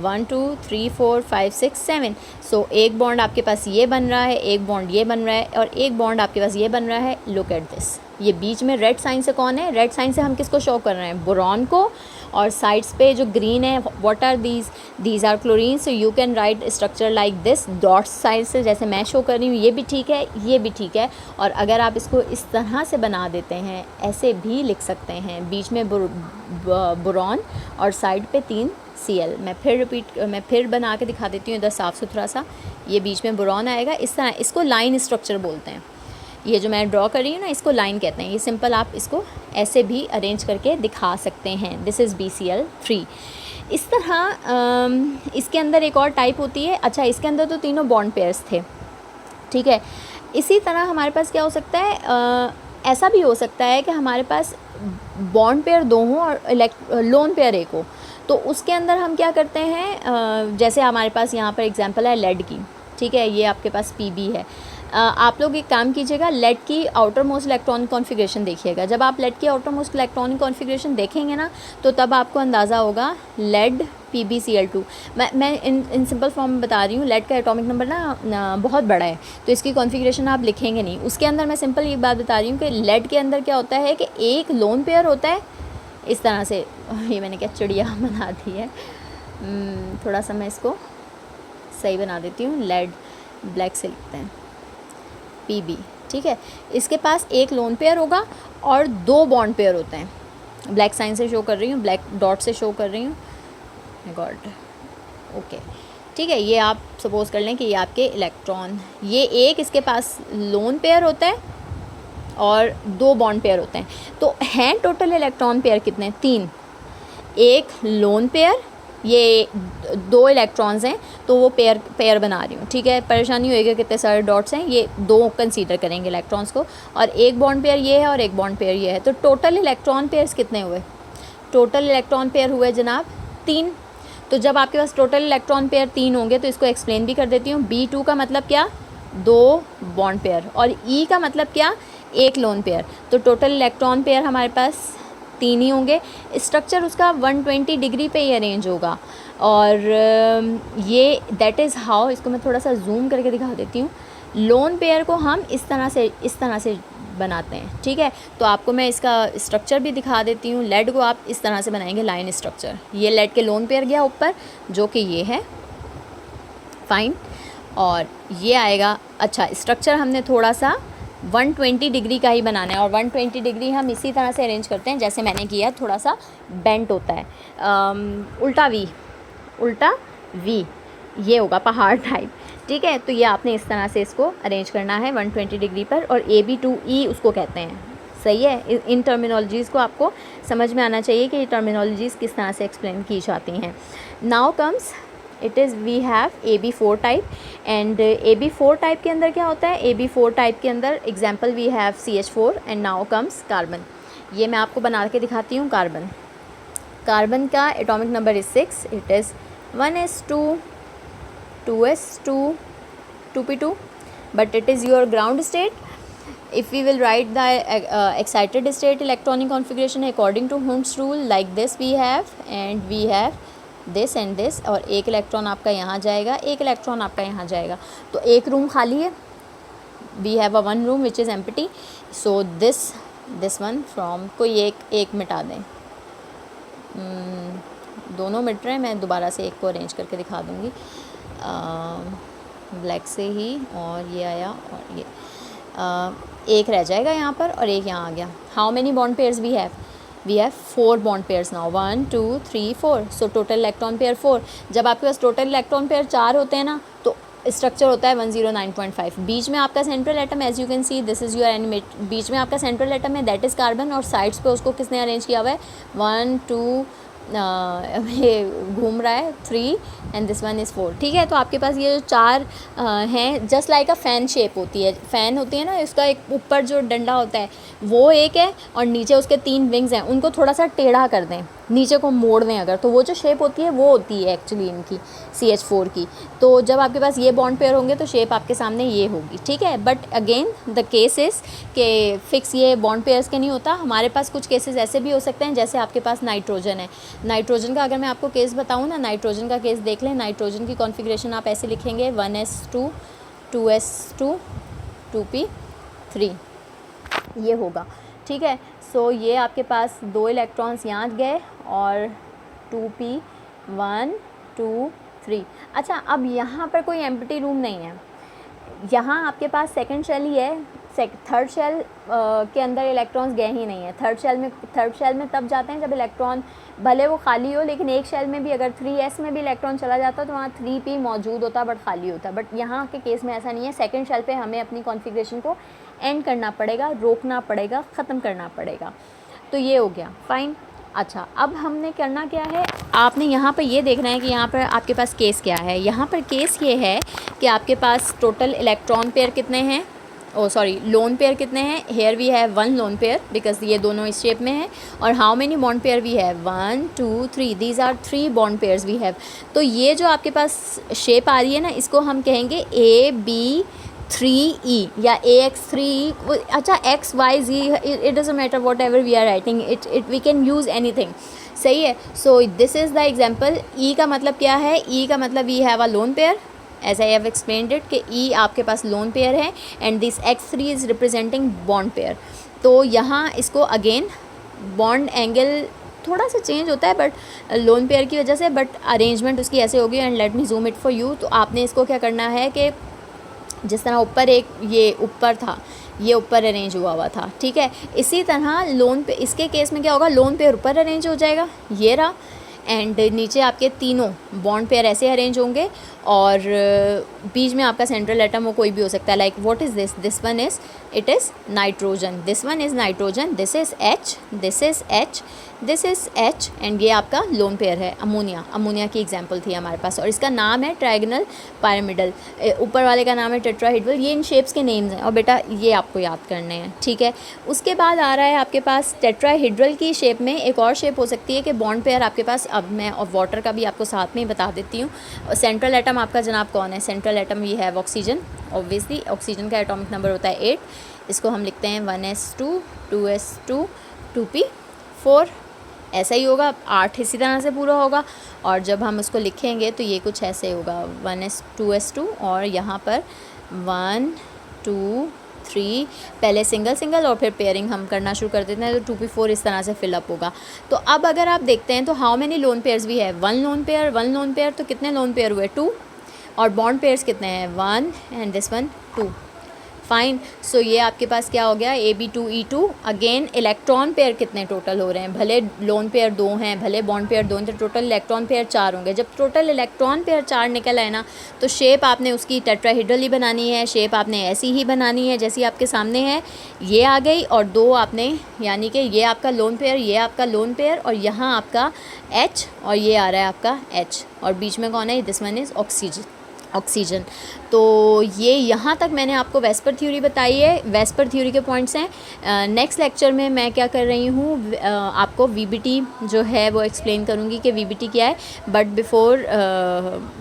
1 2 3 4 5 6 7। सो एक बॉन्ड आपके पास ये बन रहा है, एक बॉन्ड ये बन रहा है और एक बॉन्ड आपके पास ये बन रहा है। Look at this. ये बीच में रेड साइन से कौन है? रेड साइन से हम किसको शो कर रहे हैं? बोरॉन को। और साइड्स पे जो ग्रीन है, what are these are chlorine. So you can write structure like this dot side से, जैसे मैं शो कर रही हूँ। ये भी ठीक है, ये भी ठीक है। और अगर आप इसको इस तरह से बना देते हैं, ऐसे भी लिख सकते हैं, बीच में बोरॉन और साइड पे 3 Cl। मैं फिर बना के दिखा देती हूँ इधर साफ़ सुथरा सा। ये बीच में बोरॉन आएगा इस तरह। इसको लाइन स्ट्रक्चर बोलते हैं। ये जो मैं ड्रॉ कर रही हूँ ना, इसको लाइन कहते हैं। ये सिंपल आप इसको ऐसे भी अरेंज करके दिखा सकते हैं। This is BCl3। इस तरह इसके अंदर एक और टाइप होती है। अच्छा, इसके अंदर तो तीनों बॉन्ड पेयर्स थे, ठीक है। इसी तरह हमारे पास क्या हो सकता है? ऐसा भी हो सकता है कि हमारे पास बॉन्ड पेयर 2 हों और लोन पेयर 1 हो। तो उसके अंदर हम क्या करते हैं? जैसे हमारे पास यहाँ पर एग्जांपल है लेड की, ठीक है। ये आपके पास Pb है। आप लोग एक काम कीजिएगा, लेड की आउटर मोस्ट इलेक्ट्रॉनिक कॉन्फ़िगरेशन देखिएगा। जब आप लेड की आउटर मोस्ट इलेक्ट्रॉनिक कॉन्फ़िगरेशन देखेंगे ना, तो तब आपको अंदाज़ा होगा लेड PbCl2। मैं इन सिंपल फॉर्म में बता रही हूँ। लेड का एटॉमिक नंबर ना बहुत बड़ा है, तो इसकी कॉन्फ़िगरेशन आप लिखेंगे नहीं। उसके अंदर मैं सिंपल ये बात बता रही हूँ कि लेड के अंदर क्या होता है कि एक लोन पेयर होता है इस तरह से। ये मैंने क्या चिड़िया बना दी है। थोड़ा सा मैं इसको सही बना देती हूँ। लेड ब्लैक से लिखते हैं Pb, ठीक है। इसके पास एक लोन पेयर होगा और 2 बॉन्ड पेयर होते हैं। ब्लैक साइन से शो कर रही हूँ, ब्लैक डॉट से शो कर रही हूँ। गॉड, ओके, ठीक है। ये आप सपोज कर लें कि ये आपके इलेक्ट्रॉन, ये एक इसके पास लोन पेयर होता है और 2 बॉन्ड पेयर होते हैं। तो हैं टोटल इलेक्ट्रॉन पेयर कितने? 3। एक लोन पेयर, ये 2 इलेक्ट्रॉन्स हैं, तो वो पेयर बना रही हूँ, ठीक है। परेशानी होएगी कितने सारे डॉट्स हैं, ये 2 कंसीडर करेंगे इलेक्ट्रॉन्स को। और एक बॉन्ड पेयर ये है और एक बॉन्ड पेयर ये है। तो टोटल इलेक्ट्रॉन पेयर्स कितने हुए? टोटल इलेक्ट्रॉन पेयर हुए जनाब 3। तो जब आपके पास टोटल इलेक्ट्रॉन पेयर 3 होंगे तो इसको एक्सप्लेन भी कर देती हूँ। B2 का मतलब क्या? 2 बॉन्ड पेयर। और E का मतलब क्या? 1 लोन पेयर। तो टोटल इलेक्ट्रॉन पेयर हमारे पास 3 ही होंगे। स्ट्रक्चर उसका 120 डिग्री पे ही अरेंज होगा। और ये दैट इज़ हाउ, इसको मैं थोड़ा सा जूम करके दिखा देती हूँ। लोन पेयर को हम इस तरह से बनाते हैं, ठीक है। तो आपको मैं इसका स्ट्रक्चर भी दिखा देती हूँ। लेड को आप इस तरह से बनाएंगे, लाइन स्ट्रक्चर। ये लेड के लोन पेयर गया ऊपर, जो कि ये है, फाइन। और ये आएगा, अच्छा स्ट्रक्चर हमने थोड़ा सा 120 डिग्री का ही बनाना है, और 120 डिग्री हम इसी तरह से अरेंज करते हैं जैसे मैंने किया, थोड़ा सा बेंट होता है, उल्टा वी, ये होगा पहाड़ टाइप, ठीक है। तो ये आपने इस तरह से इसको अरेंज करना है 120 डिग्री पर, और AB2E उसको कहते हैं, सही है। इन टर्मिनोलॉजीज़ को आपको समझ में आना चाहिए कि ये टर्मिनोलॉजीज़ किस तरह से एक्सप्लेन की जाती हैं। Now comes it is we have AB4 type, and AB4 type के अंदर क्या होता है, AB4 टाइप के अंदर example we have CH4, and now comes carbon. ये मैं आपको बना के दिखाती हूँ। कार्बन का atomic number is 6, it is 1s2 2s2 2p2, but it is your ground state. If we will write the excited state electronic configuration according to Hund's rule, like this we have, and we have this and this, और एक electron आपका यहाँ जाएगा, एक electron आपका यहाँ जाएगा, तो एक रूम खाली है। we have a one room which is empty, so this one from, कोई एक मिटा दें, दोनों मिट रहे हैं, मैं दोबारा से एक को अरेंज करके दिखा दूँगी ब्लैक से ही, और ये आया, और ये एक रह जाएगा यहाँ पर, और एक यहाँ आ गया। How many bond pairs we have 4 bond pairs now, 1 2 3 4, so total electron pair 4। जब आपके पास टोटल इलेक्ट्रॉन पेयर 4 होते हैं ना, तो स्ट्रक्चर होता है 109.5। बीच में आपका central atom, as you can see this is your animate, बीच में आपका सेंट्रल एटम है, दैट इज़ कार्बन, और साइड्स पे उसको किसने अरेंज किया हुआ है, 1 2 ये घूम रहा है 3, एंड दिस वन इज़ 4, ठीक है। तो आपके पास ये जो 4 हैं, जस्ट लाइक अ फ़ैन शेप होती है, फ़ैन होती है ना, इसका एक ऊपर जो डंडा होता है वो एक है, और नीचे उसके 3 विंग्स हैं, उनको थोड़ा सा टेढ़ा कर दें, नीचे को मोड़ दें अगर, तो वो जो शेप होती है वो होती है एक्चुअली इनकी CH4 की। तो जब आपके पास ये बॉन्ड पेयर होंगे तो शेप आपके सामने ये होगी, ठीक है। बट अगेन द केसेस के फिक्स ये बॉन्ड पेयर्स के नहीं होता, हमारे पास कुछ केसेस ऐसे भी हो सकते हैं, जैसे आपके पास नाइट्रोजन है। नाइट्रोजन का अगर मैं आपको केस बताऊँ ना, नाइट्रोजन का केस देख लें। नाइट्रोजन की कॉन्फ़िगरेशन आप ऐसे लिखेंगे, 1s2 2s2 2p3, ये होगा, ठीक है। सो ये आपके पास 2 इलेक्ट्रॉन्स यहाँ गए, और 2p 1 2 3। अच्छा, अब यहाँ पर कोई एम्प्टी रूम नहीं है, यहाँ आपके पास सेकंड शेल ही है, थर्ड शेल के अंदर इलेक्ट्रॉन्स गए ही नहीं है। थर्ड शेल में तब जाते हैं जब इलेक्ट्रॉन भले वो खाली हो, लेकिन एक शेल में भी अगर 3s में भी इलेक्ट्रॉन चला जाता है तो वहाँ 3p मौजूद होता बट खाली होता। बट यहाँ के केस में ऐसा नहीं है। सेकंड शेल पे हमें अपनी कॉन्फ़िगरेशन को एंड करना पड़ेगा, रोकना पड़ेगा, ख़त्म करना पड़ेगा। तो ये हो गया, फाइन। अच्छा, अब हमने करना क्या है, आपने यहाँ पर ये देखना है कि यहाँ पर आपके पास केस क्या है। यहाँ पर केस ये है कि आपके पास टोटल इलेक्ट्रॉन पेयर कितने हैं, लोन पेयर कितने हैं। Here we have 1 lone pair because ये दोनों इस शेप में है। और how many bond pair we have, 1 2 3, these are 3 bond pairs we have. तो ये जो आपके पास शेप आ रही है ना, इसको हम कहेंगे AB3E या AX3E। अच्छा, X Y Z, it doesn't matter, whatever we are writing it we can use anything, सही है। So this is the example. E का मतलब क्या है, E का मतलब we have a lone pair, as I have explained it कि E आपके पास लोन पेयर है, and this X3 is representing bond pair. तो यहाँ इसको अगेन बॉन्ड एंगल थोड़ा सा चेंज होता है बट लोन पेयर की वजह से, बट अरेंजमेंट उसकी ऐसे होगी। And let me zoom it for you. तो आपने इसको क्या करना है कि जिस तरह ऊपर एक ये ऊपर था, ये ऊपर अरेंज हुआ था, ठीक है। इसी तरह लोन पे, इसके केस में क्या होगा, लोन पेयर ऊपर अरेंज हो जाएगा, ये रहा, एंड नीचे आपके तीनों बॉन्ड पेयर ऐसे अरेंज होंगे, और बीच में आपका सेंट्रल एटम वो कोई भी हो सकता है। Like what is this one is, it is nitrogen, this one is nitrogen, this is H, this is H, this is H, and ये आपका लोन पेयर है अमोनिया की एग्जांपल थी हमारे पास, और इसका नाम है ट्रायगोनल पायरामिडल। ऊपर वाले का नाम है टेट्राहेड्रल। ये इन शेप्स के नेम्स हैं, और बेटा ये आपको याद करने हैं, ठीक है। उसके बाद आ रहा है आपके पास टेट्राहेड्रल की शेप में एक और शेप हो सकती है कि बॉन्ड पेयर आपके पास, अब मैं और वाटर का भी आपको साथ में ही बता देती हूँ। सेंट्रल एटम आपका जनाब कौन है, central atom we have oxygen, obviously oxygen का एटॉमिक नंबर होता है 8। इसको हम लिखते हैं 1s2 2s2 2p4, ऐसा ही होगा, 8 इसी तरह से पूरा होगा। और जब हम उसको लिखेंगे तो ये कुछ ऐसे होगा 1s2 और यहाँ पर 1 2 3, पहले सिंगल सिंगल और फिर पेयरिंग हम करना शुरू कर देते हैं, तो 2p4 इस तरह से फिलअप होगा। तो अब अगर आप देखते हैं तो हाउ मेनी लोन पेयर्स भी है, 1 लोन पेयर, तो कितने लोन पेयर हुए 2, और बॉन्ड पेयर्स कितने हैं 1 and this one 2। Fine, so ये आपके पास क्या हो गया AB2E2। अगेन इलेक्ट्रॉन पेयर कितने टोटल हो रहे हैं, भले लोन पेयर 2 हैं, भले बॉन्ड पेयर 2 हैं, तो टोटल इलेक्ट्रॉन पेयर 4 होंगे। जब टोटल इलेक्ट्रॉन पेयर 4 निकल आए ना, तो शेप आपने उसकी टेट्राहेड्रल ही बनानी है, शेप आपने ऐसी ही बनानी है जैसी आपके सामने है, ये आ गई। और 2 आपने, यानी कि ये आपका लोन पेयर, ये आपका लोन पेयर, और यहाँ आपका H और ये आ रहा है आपका H, और बीच में कौन है, दिस वन इज़ ऑक्सीजन। तो ये यहाँ तक मैंने आपको वेस्पर थ्योरी बताई है, वेस्पर थ्योरी के पॉइंट्स हैं। नेक्स्ट लेक्चर में मैं क्या कर रही हूँ, आपको वीबीटी जो है वो एक्सप्लेन करूँगी कि वीबीटी क्या है। But before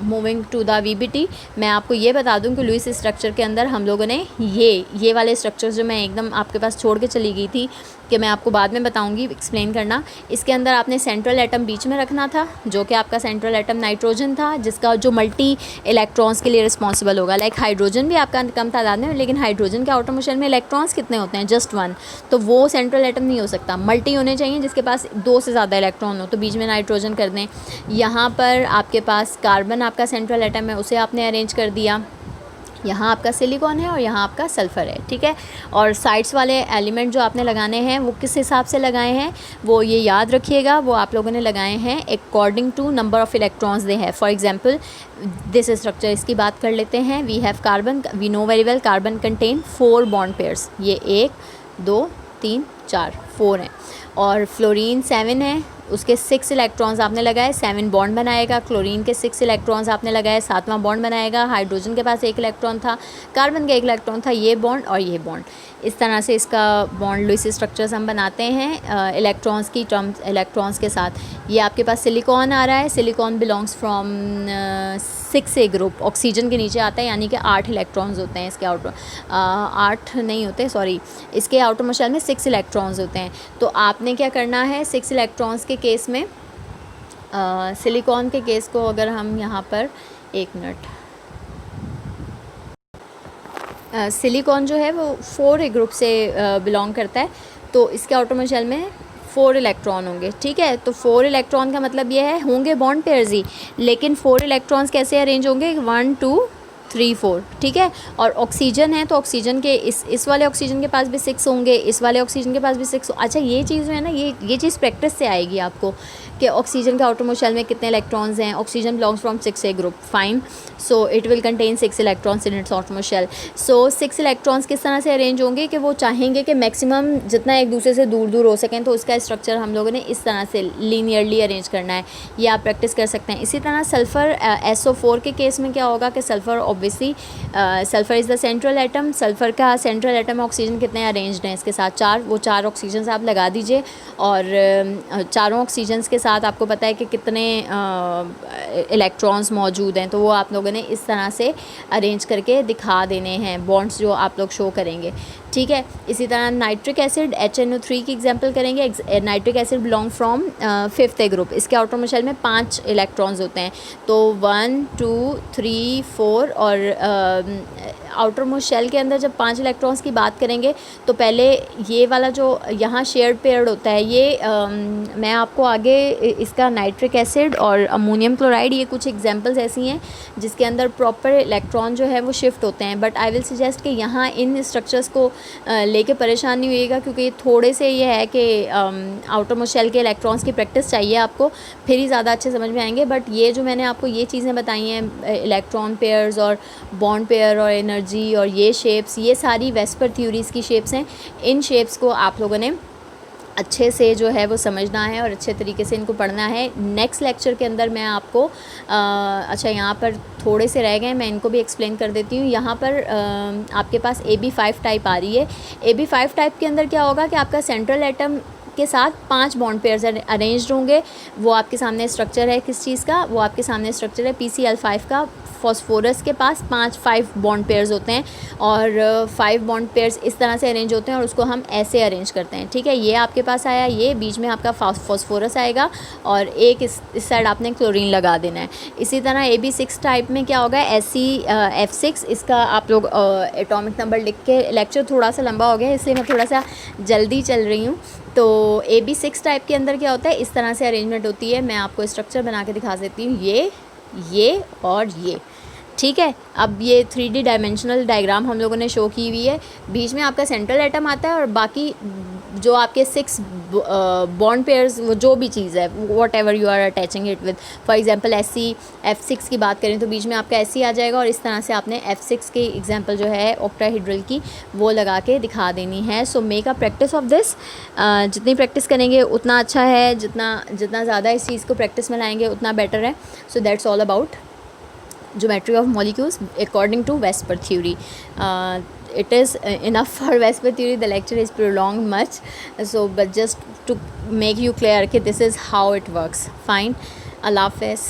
moving to the VBT, मैं आपको ये बता दूँ कि लुईस स्ट्रक्चर के अंदर हम लोगों ने ये वाले स्ट्रक्चर्स जो मैं एकदम आपके पास छोड़ के चली गई थी, कि मैं आपको बाद में बताऊंगी एक्सप्लेन करना, इसके अंदर आपने सेंट्रल एटम बीच में रखना था, जो कि आपका सेंट्रल एटम नाइट्रोजन था, जिसका जो मल्टी इलेक्ट्रॉन्स के लिए रिस्पॉन्सिबल होगा। लाइक हाइड्रोजन भी आपका कम तादाद में, लेकिन हाइड्रोजन के आउटर मोशन में इलेक्ट्रॉन्स कितने होते हैं, जस्ट 1, तो वो सेंट्रल एटम नहीं हो सकता, मल्टी होने चाहिए जिसके पास 2 से ज़्यादा इलेक्ट्रॉन हो, तो बीच में नाइट्रोजन कर दें। यहाँ पर आपके पास कार्बन आपका सेंट्रल एटम है, उसे आपने अरेंज कर दिया, यहाँ आपका सिलिकॉन है और यहाँ आपका सल्फ़र है, ठीक है। और साइड्स वाले एलिमेंट जो आपने लगाने हैं वो किस हिसाब से लगाए हैं, वो ये याद रखिएगा, वो आप लोगों ने लगाए हैं according to number of electrons दे हैं। फॉर एग्जांपल दिस स्ट्रक्चर, इसकी बात कर लेते हैं। We have carbon, we know very well carbon contain 4 bond pairs, ये 1 2 3 4 4 हैं। और फ्लोरीन 7 है, उसके 6 इलेक्ट्रॉन्स आपने लगाए, 7 बॉन्ड बनाएगा। क्लोरीन के 6 इलेक्ट्रॉन्स आपने लगाए, 7वां बॉन्ड बनाएगा। हाइड्रोजन के पास 1 इलेक्ट्रॉन था, कार्बन का 1 इलेक्ट्रॉन था, ये बॉन्ड और ये बॉन्ड। इस तरह से इसका बॉन्ड लुईस स्ट्रक्चर्स हम बनाते हैं इलेक्ट्रॉन्स की टर्म्स, इलेक्ट्रॉन्स के साथ। ये आपके पास सिलिकॉन आ रहा है, silicon belongs from 6A group, oxygen के नीचे आता है, यानी कि 8 इलेक्ट्रॉन्स होते हैं इसके आउटर, 8 नहीं होते सॉरी, इसके आउटर मोशल में 6 इलेक्ट्रॉन्स होते हैं। तो आपने क्या करना है, 6 इलेक्ट्रॉन्स के केस में, सिलिकॉन के केस को अगर हम यहाँ पर 1 मिनट, सिलिकॉन जो है वो 4A ग्रुप से बिलोंग करता है, तो इसके आउटर मोशल में 4 इलेक्ट्रॉन होंगे, ठीक है। तो 4 इलेक्ट्रॉन का मतलब ये है होंगे बॉन्ड पेयर्स ही, लेकिन 4 इलेक्ट्रॉन्स कैसे अरेंज होंगे, 1 2 3 4, ठीक है। और ऑक्सीजन है, तो ऑक्सीजन के इस वाले ऑक्सीजन के पास भी 6 होंगे, इस वाले ऑक्सीजन के पास भी 6। अच्छा, ये चीज़ है ना, ये चीज़ प्रैक्टिस से आएगी आपको कि ऑक्सीजन के आउटर मोशल में कितने इलेक्ट्रॉन्स हैं। Oxygen belongs from 6A group, fine, so it will contain 6 electrons in its outer most shell. सो 6 इलेक्ट्रॉन्स किस तरह से अरेंज होंगे कि वो चाहेंगे कि मैक्सिमम जितना एक दूसरे से दूर दूर हो सकें, तो उसका स्ट्रक्चर हम लोगों ने इस तरह से लीनियरली अरेंज करना है, ये आप प्रैक्टिस कर सकते हैं। इसी तरह सल्फ़र SO4 के केस में क्या होगा कि sulphur obviously, sulphur is the central atom, sulphur का सेंट्रल एटम ऑक्सीजन कितने अरेंज्ड हैं इसके साथ, 4, वो 4 ऑक्सीजन आप लगा दीजिए। और चारों ऑक्सीजन्स के साथ आपको पता है कि कितने इलेक्ट्रॉन्स मौजूद हैं, तो वो आप लोगों ने इस तरह से अरेंज करके दिखा देने हैं, बॉन्ड्स जो आप लोग शो करेंगे, ठीक है। इसी तरह नाइट्रिक एसिड HNO3 की एग्जांपल करेंगे। Nitric acid belong from 5th group, इसके आउटर मोशल में 5 इलेक्ट्रॉन्स होते हैं, तो 1 2 3 4। और आउटर मोस्ट शेल के अंदर जब 5 इलेक्ट्रॉन्स की बात करेंगे, तो पहले ये वाला जो यहाँ शेयर्ड पेयर्ड होता है, ये मैं आपको आगे इसका नाइट्रिक एसिड और अमोनियम क्लोराइड, ये कुछ एग्जांपल्स ऐसी हैं जिसके अंदर प्रॉपर इलेक्ट्रॉन जो है वो शिफ्ट होते हैं। बट आई विल सजेस्ट कि यहाँ इन स्ट्रक्चर्स को लेके परेशान नहीं होइएगा, क्योंकि थोड़े से ये है कि आउटर मोस्ट शेल के इलेक्ट्रॉन्स की प्रैक्टिस चाहिए आपको, फिर ही ज़्यादा अच्छे समझ में आएंगे। बट ये जो मैंने आपको ये चीज़ें बताई हैं, इलेक्ट्रॉन पेयर्स और बॉन्ड पेयर और एनर्जी और ये शेप्स, ये सारी वेस्पर थ्योरीज़ की शेप्स हैं। इन शेप्स को आप लोगों ने अच्छे से जो है वो समझना है और अच्छे तरीके से इनको पढ़ना है। नेक्स्ट लेक्चर के अंदर मैं आपको अच्छा, यहाँ पर थोड़े से रह गए, मैं इनको भी एक्सप्लेन कर देती हूँ। यहाँ पर आपके पास AB5 टाइप आ रही है। AB5 टाइप के अंदर क्या होगा कि आपका सेंट्रल एटम के साथ 5 बॉन्ड पेयर्स अरेंज्ड होंगे। वो आपके सामने स्ट्रक्चर है किस चीज़ का, वो आपके सामने स्ट्रक्चर है PCl5 का। फॉस्फोरस के पास 5 बॉन्ड पेयर्स होते हैं और 5 बॉन्ड पेयर्स इस तरह से अरेंज होते हैं और उसको हम ऐसे अरेंज करते हैं, ठीक है। ये आपके पास आया, ये बीच में आपका फॉस्फोरस आएगा और एक इस साइड आपने क्लोरीन लगा देना है। इसी तरह AB6 टाइप में क्या होगा, Fe(F6), इसका आप लोग एटॉमिक नंबर लिख के, लेक्चर थोड़ा सा लंबा हो गया इसलिए मैं थोड़ा सा जल्दी चल रही हूँ। तो AB6 टाइप के अंदर क्या होता है, इस तरह से अरेंजमेंट होती है। मैं आपको स्ट्रक्चर बना के दिखा देती हूँ, ये और ये, ठीक है। अब ये 3D डायमेंशनल डायग्राम हम लोगों ने शो की हुई है। बीच में आपका सेंट्रल एटम आता है और बाकी जो आपके 6 बॉन्ड पेयर्स, वो जो भी चीज़ है, whatever you are attaching it with. For example Fe(F6) की बात करें तो बीच में आपका Fe आ जाएगा और इस तरह से आपने F6 की एग्जांपल जो है ऑक्टाहेड्रल की, वो लगा के दिखा देनी है। So make a practice of this. जितनी प्रैक्टिस करेंगे उतना अच्छा है, जितना ज़्यादा इस चीज़ को प्रैक्टिस में लाएंगे उतना बेटर है। So that's all about geometry of molecules according to Vesper theory. It is enough for Vesper theory. The lecture is prolonged much, so but just to make you clear that this is how it works. Fine. Allah Hafiz.